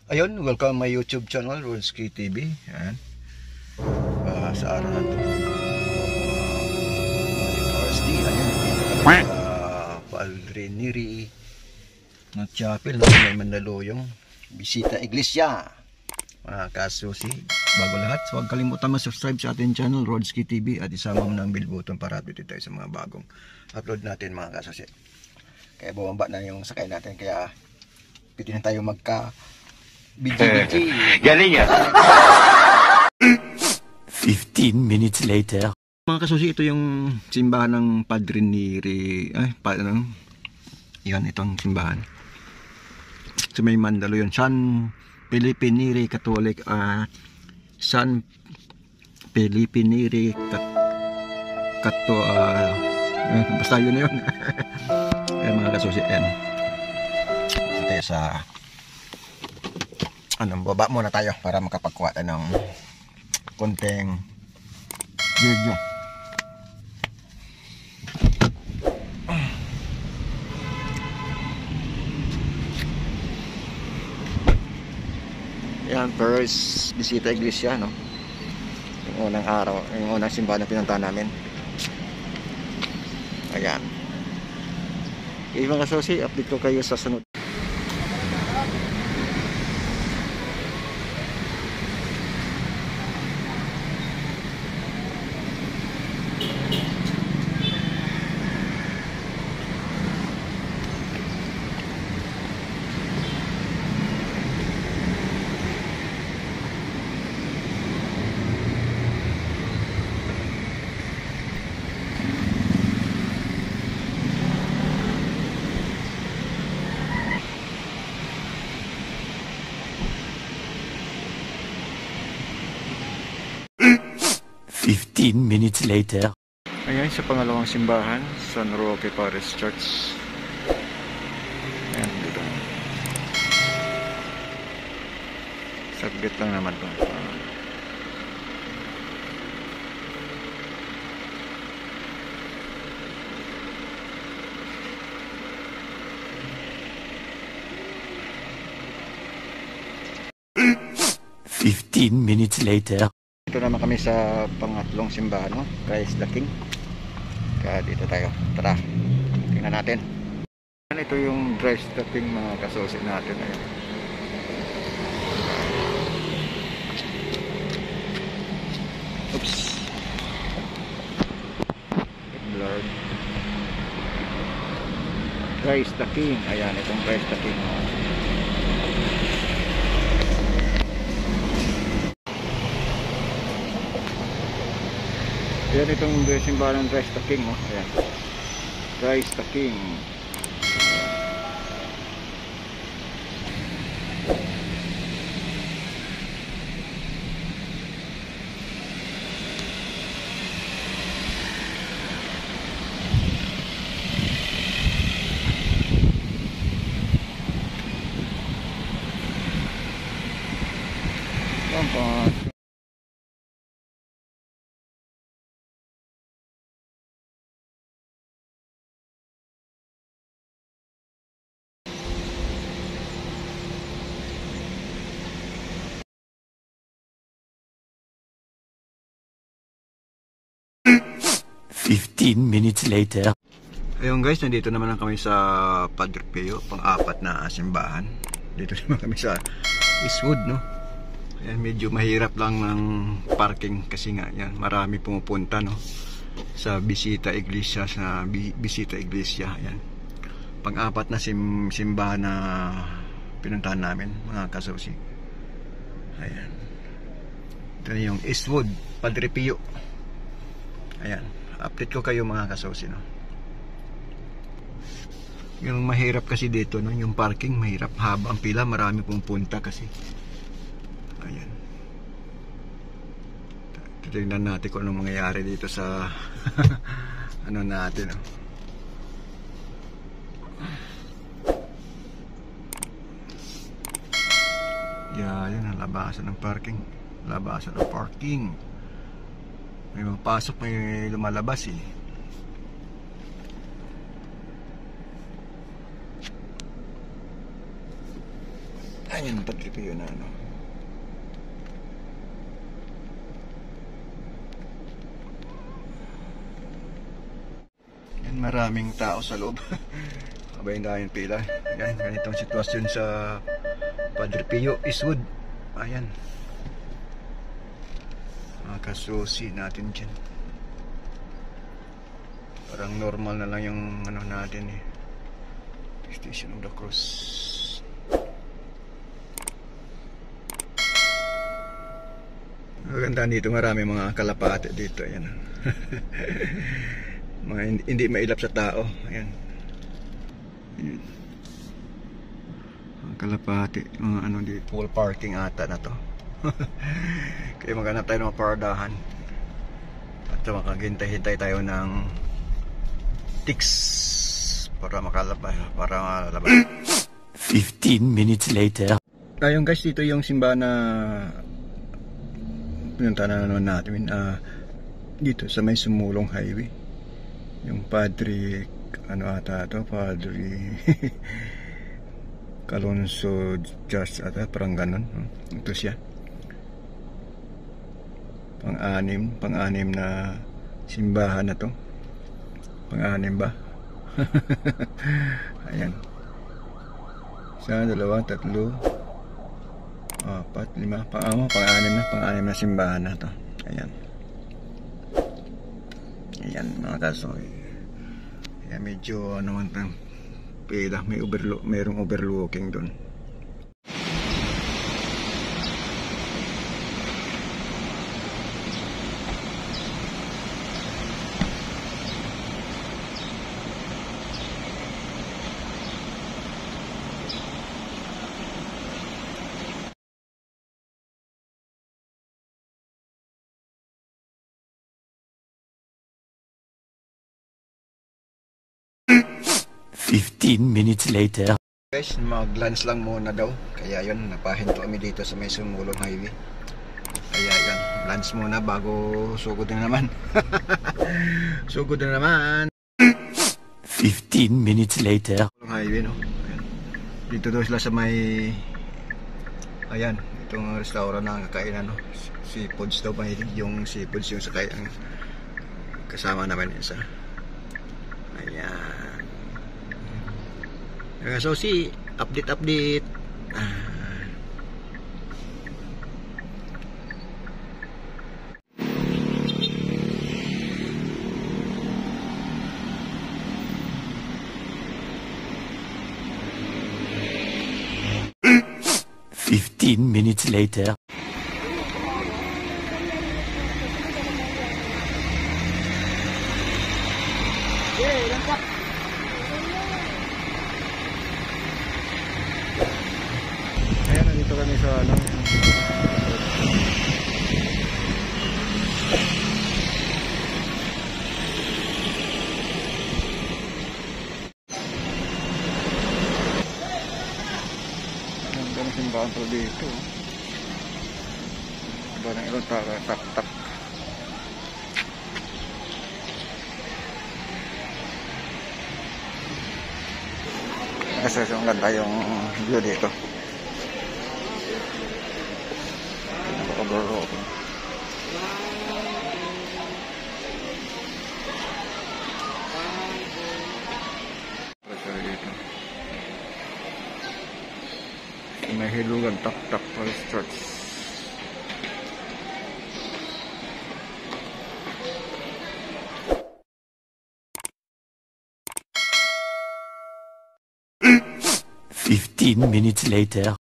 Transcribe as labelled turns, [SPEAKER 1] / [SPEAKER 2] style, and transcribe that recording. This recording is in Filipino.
[SPEAKER 1] Ayun, welcome my YouTube channel, Rolski TV. Ayan. Sa araw na ito, Thursday, ayun, Palriniri na chapel na may Mandaluyong bisita iglesia. Kasusi, bago lahat, huwag kalimutan mag-subscribe sa ating channel, Rolski TV, at isama mo ng bell button para update tayo sa mga bagong upload natin, mga kasusi. Kaya bumaba na yung sakay natin, kaya pwede na tayo BG.
[SPEAKER 2] Galing yan. 15 minutes later.
[SPEAKER 1] Mga kasusi, ito yung simbahan ng Padre Neri. Yan, itong simbahan. Sa may Mandaluyong, San Felipe Neri Catholic, San Felipe Neri basta yun na yun. Yan mga kasusi, yan. Ito sa baba muna tayo para makapagkuha tayo ng konting video. Yan, first bisita iglesia, no? Yung unang araw, yung unang simbahan na pinuntahan namin. Ayan. Okay, mga kasusi, update ko kayo sa sunod.
[SPEAKER 2] Minutes later.
[SPEAKER 1] Ayan, sa pangalawang simbahan, San Roque Parish Church. Ayan, dito. Saglit lang naman to.
[SPEAKER 2] Minutes later.
[SPEAKER 1] Dito naman kami sa pangatlong simbahan, no? Christ the King. Kaya dito tayo. Tara, tingnan natin. Ito yung Christ the King, mga kasusi natin. Ayan. Oops. Lord. Christ the King. Ayan, itong Christ the King. Ayan, itong simbahan ng Christ the King, oh. Ayan. Christ the King. Pampas.
[SPEAKER 2] Minutes later.
[SPEAKER 1] Ayun guys, nandito naman kami sa Padre Pio, pang-apat na simbahan. Dito naman kami sa Eastwood, no? Ayan, medyo mahirap lang ng parking kasi nga yan, marami pumupunta, no? Sa bisita iglesia, Ayan. Pang-apat na simbahan na pinuntahan namin, mga kasusi. Ayan. Ito na yung Eastwood, Padre Pio. Ayan. Update ko kayo, mga kasusi, no? Yung mahirap kasi dito, no? Yung parking mahirap, haba ang pila, marami pong punta kasi. Ayan. Tignan natin kung anong mangyayari dito sa ano natin, no? Yan ang labasan ng parking. May magpasok, may lumalabas, eh. Ayan, Padre Pio na ano. Yan, maraming tao sa loob. Abay na yung pila. Yan, ganitong sitwasyon sa Padre Pio Eastwood. Ayan. Mga kasusi natin dyan. Parang normal na lang yung ano natin eh. Station of the Cross. Maganda dito, marami mga kalapate dito. Ayan. Mga hindi mailap sa tao. Ayan. Ayan. Mga kalapate, mga ano dito. Full parking ata na to. Kaya maghanap tayo ng mga paradahan. At makaghintay-hintay tayo ng tix para makalabas.
[SPEAKER 2] 15 minutes later.
[SPEAKER 1] Ayun guys, dito yung simbahan na pinunta na naman natin dito sa may Sumulong Highway. Yung Padre ano ata ito, Padre Calonso Just ata, parang ganun. Ito siya, pang-anim na simbahan na to. Pang-anim ba? Ayan, 1, 2, 3, 4, 5, pang-anim na simbahan na to. Ayan. Ayan mga kasoy. Ayan, medyo ano man tang pila, mayroong overlooking doon.
[SPEAKER 2] Fifteen minutes later.
[SPEAKER 1] Guys, mag-lunch lang muna daw. Kaya yun, napahinto kami dito sa may Sumulong Highway. Kaya yun, lunch muna bago sugod na naman. Sugod na naman.
[SPEAKER 2] 15 minutes later.
[SPEAKER 1] Sumulong Highway, no? Ayan. Dito daw sila sa may, ayan, itong restaurant na kakainan, no? Seafoods daw, mahilig yung seafoods yung sakay ang kasama naman isa. Ayan. So si update.
[SPEAKER 2] Fifteen minutes later.
[SPEAKER 1] Ayan, nandito kami sa ano. Ganda ng simbahan po dito. Iba ng ilong tak-tak. Kasi ang ganda yung view dito. Overlooking. Pressure dito. May hilugan tak-tak Paris Church.
[SPEAKER 2] Fifteen minutes later.